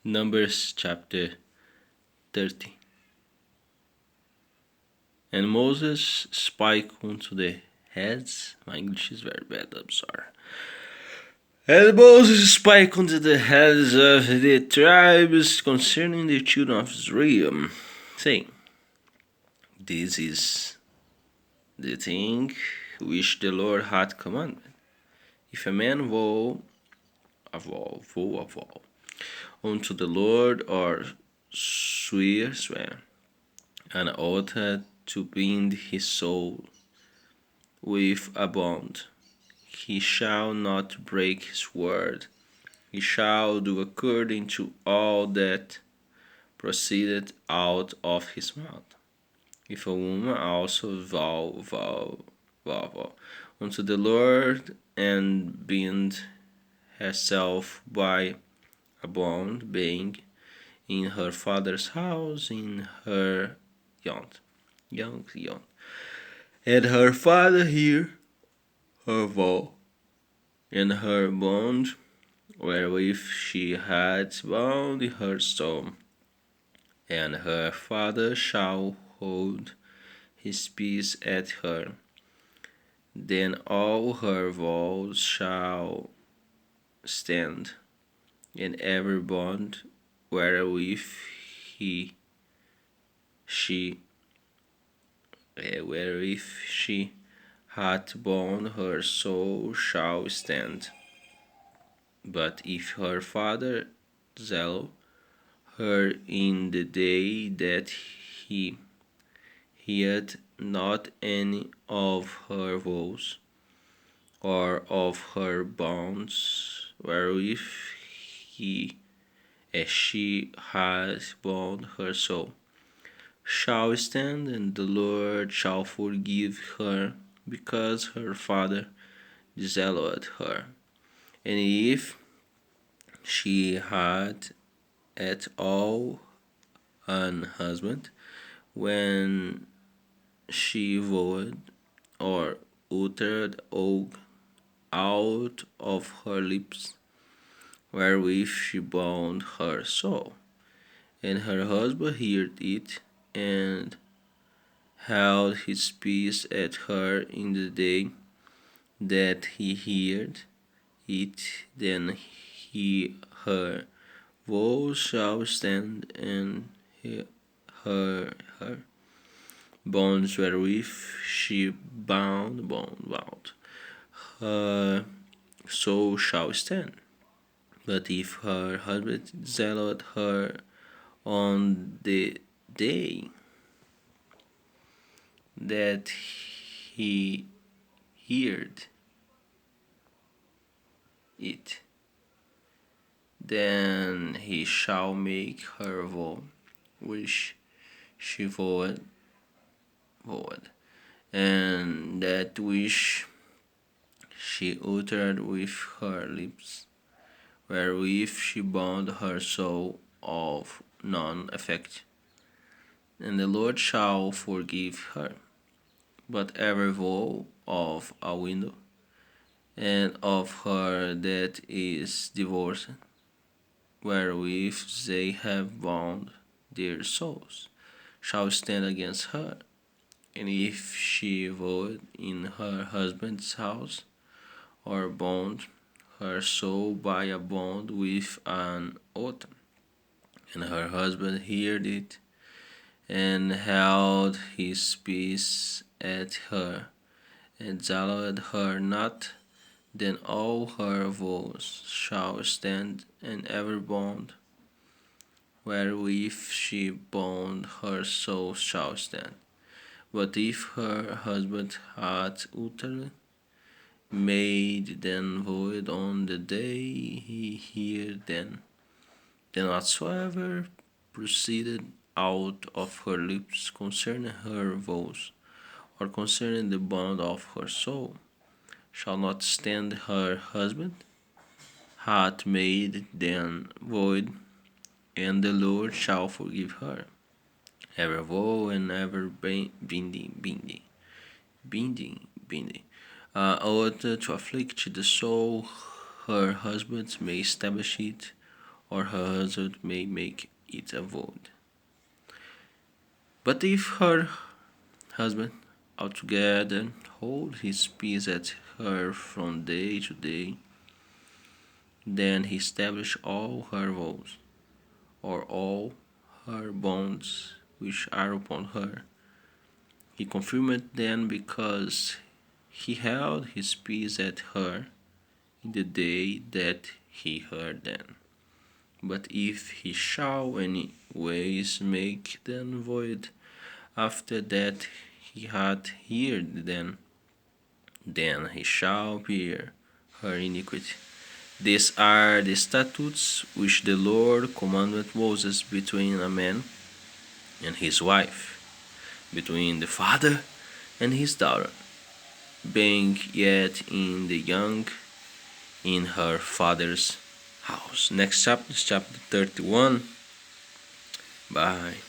Numbers chapter 30. And Moses spake unto the heads. My English is very bad, I'm sorry. And Moses spake unto the heads of the tribes concerning the children of Israel, saying, This is the thing which the Lord hath commanded. If a man vow unto the Lord, or swear an oath to bind his soul with a bond, he shall not break his word. He shall do according to all that proceeded out of his mouth. If a woman also vow unto the Lord, and bind herself by a bond, being in her father's house, in her young, and her father hear her vow, and her bond wherewith she had bound her soul, and her father shall hold his peace at her. Then all her vows shall stand, and every bond wherewith she hath bound her soul shall stand. But if her father zeal her in the day that he heard not any of her vows, or of her bonds wherewith she has bound her soul, shall stand, and the Lord shall forgive her, because her father zealed her. And if she had at all an husband, when she vowed or uttered oath out of her lips, wherewith she bound her soul, and her husband heard it, and held his peace at her in the day that he heard it, then her vows shall stand, and her bonds wherewith she bound her soul shall stand. But if her husband zealed her on the day that he heard it, then he shall make her vow which she vowed, and that which she uttered with her lips, wherewith she bound her soul, of none effect, and the Lord shall forgive her. But every vow of a widow, and of her that is divorced, wherewith they have bound their souls, shall stand against her. And if she vowed in her husband's house, or bound her soul by a bond with an oath, and her husband heard it, and held his peace at her, and zealed her not, then all her vows shall stand, and every bond wherewith she bound her soul shall stand. But if her husband hath utterly made them void on the day he heard them, then whatsoever proceeded out of her lips concerning her vows, or concerning the bond of her soul, shall not stand. Her husband hath made them void, and the Lord shall forgive her. Ever vow and ever binding, oath to afflict the soul, her husband may establish it, or her husband may make it a void. But if her husband altogether hold his peace at her from day to day, then he establish all her vows, or all her bonds which are upon her. He confirmed them because he held his peace at her in the day that he heard them. But if he shall any ways make them void after that he hath heard them, then he shall bear her iniquity. These are the statutes which the Lord commanded Moses between a man and his wife, between the father and his daughter, being yet in the young in her father's house. Next chapter, chapter 31. Bye.